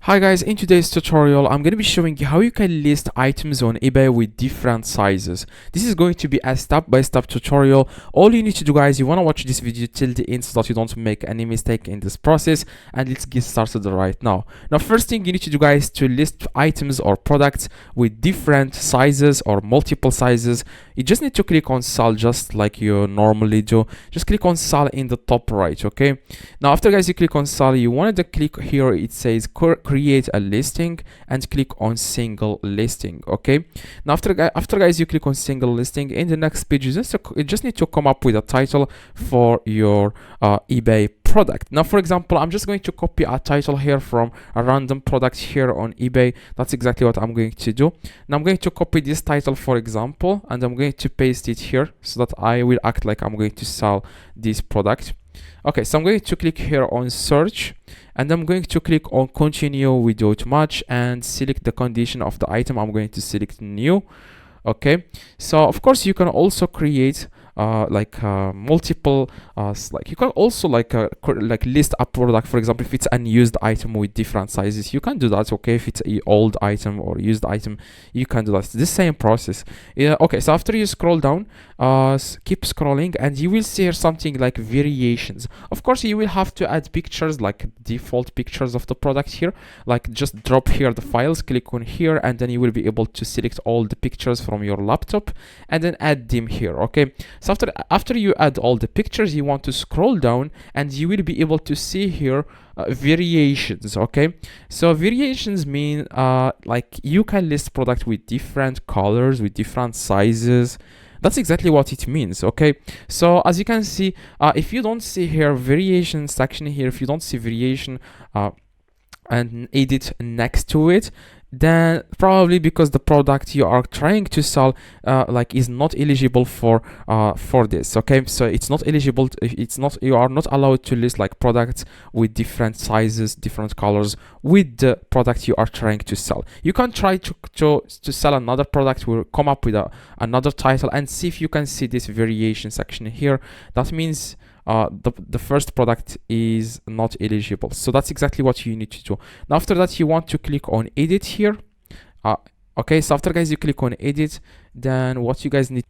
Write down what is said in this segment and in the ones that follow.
Hi guys, in today's tutorial I'm going to be showing you how you can list items on eBay with different sizes. This is going to be a step-by-step tutorial. All you need to do, guys, you want to watch this video till the end so that you don't make any mistake in this process, and let's get started right now. First thing you need to do, guys, to list items or products with different sizes or multiple sizes, you just need to click on sell just like you normally do. Just click on sell in the top right. Okay, now after, guys, you click on sell, you wanted to click here, it says create a listing, and click on single listing. Okay, now after guys, you click on single listing. In the next page, you just need to come up with a title for your eBay product. Now, for example, I'm just going to copy a title here from a random product here on eBay. That's exactly what I'm going to do. Now I'm going to copy this title, for example, and I'm going to paste it here so that I will act like I'm going to sell this product. Okay, so I'm going to click here on search, and I'm going to click on continue without match and select the condition of the item. I'm going to select new. Okay, so of course you can also create multiple you can also list a product. For example, if it's an used item with different sizes, you can do that. Okay, if it's an old item or used item, you can do that. It's the same process. Okay, so after you scroll down, keep scrolling, and you will see here something like variations. Of course, you will have to add pictures, like default pictures of the product here. Like, just drop here the files, click on here, and then you will be able to select all the pictures from your laptop and then add them here. Okay, so after you add all the pictures, you want to scroll down, and you will be able to see here variations. Okay, so variations mean like you can list product with different colors, with different sizes. That's exactly what it means. Okay, so as you can see, if you don't see here variation section here, if you don't see variation and edit next to it, then probably because the product you are trying to sell is not eligible for this. Okay, so it's not eligible you are not allowed to list like products with different sizes, different colors with the product you are trying to sell. You can try to sell another product. We'll come up with another title and see if you can see this variation section here. That means the first product is not eligible. So that's exactly what you need to do. Now after that, you want to click on edit here. Okay, so after, guys, you click on edit, then what you guys need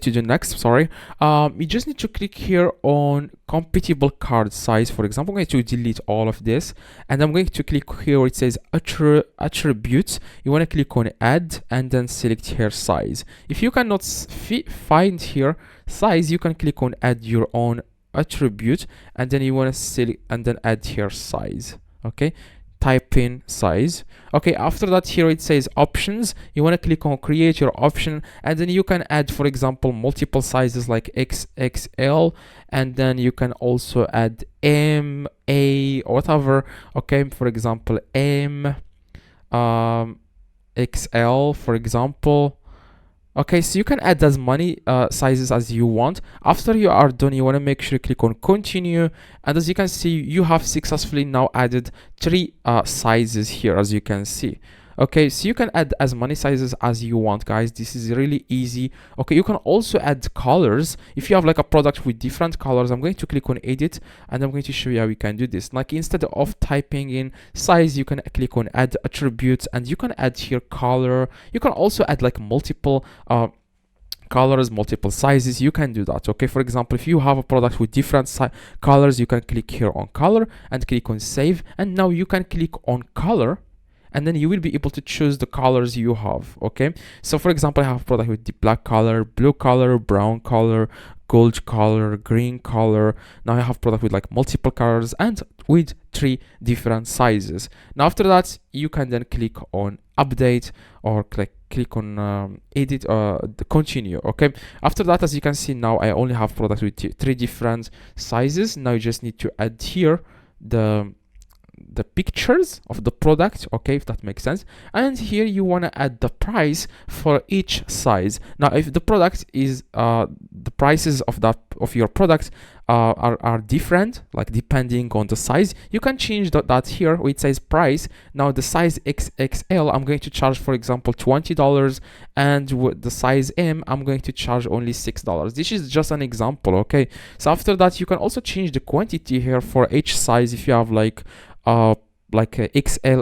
to do next, you just need to click here on compatible card size. For example, I'm going to delete all of this, and I'm going to click here where it says attributes. You want to click on add and then select here size. If you cannot find here size, you can click on add your own attribute, and then you want to select and then add here size. Okay, type in size. Okay, after that, here it says options. You want to click on create your option, and then you can add, for example, multiple sizes like XXL, and then you can also add M, A, or whatever. Okay, for example, M, XL, for example. Okay, so you can add as many sizes as you want. After you are done, you want to make sure you click on continue, and as you can see, you have successfully now added 3 sizes here, as you can see. Okay, so you can add as many sizes as you want, guys. This is really easy. Okay, you can also add colors. If you have like a product with different colors, I'm going to click on edit, and I'm going to show you how we can do this. Like, instead of typing in size, you can click on add attributes, and you can add here color. You can also add like multiple colors, multiple sizes. You can do that. Okay, for example, if you have a product with different colors, you can click here on color and click on save, and now you can click on color, and then you will be able to choose the colors you have. Okay, so for example, I have a product with the black color, blue color, brown color, gold color, green color. Now I have product with like multiple colors and with 3 different sizes. Now after that, you can then click on update or click on edit the continue. Okay, after that, as you can see, now I only have product with 3 different sizes. Now you just need to add here the pictures of the product. Okay, if that makes sense. And here you want to add the price for each size. Now if the product is the prices of your product are different, like depending on the size, you can change that here where it says price. Now the size XXL, I'm going to charge, for example, $20, and with the size M, I'm going to charge only $6. This is just an example. Okay, so after that, you can also change the quantity here for each size. If you have like like a XL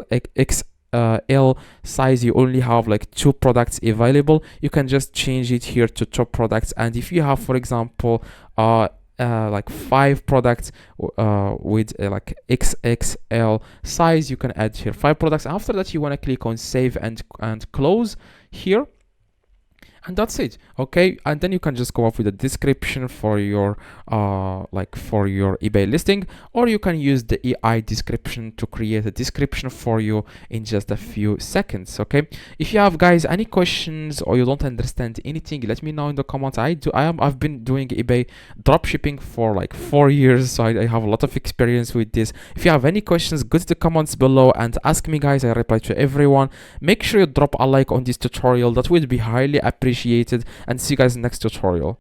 size, you only have like 2 products available, you can just change it here to top products. And if you have, for example, like 5 products with like XXL size, you can add here 5 products. After that, you want to click on save and close here, and that's it. Okay, and then you can just go up with a description for your like for your eBay listing, or you can use the AI description to create a description for you in just a few seconds. Okay, if you have, guys, any questions or you don't understand anything, let me know in the comments. I've been doing eBay dropshipping for like 4 years, so I have a lot of experience with this. If you have any questions, go to the comments below and ask me, guys. I reply to everyone. Make sure you drop a like on this tutorial, that would be highly appreciated, and see you guys in the next tutorial.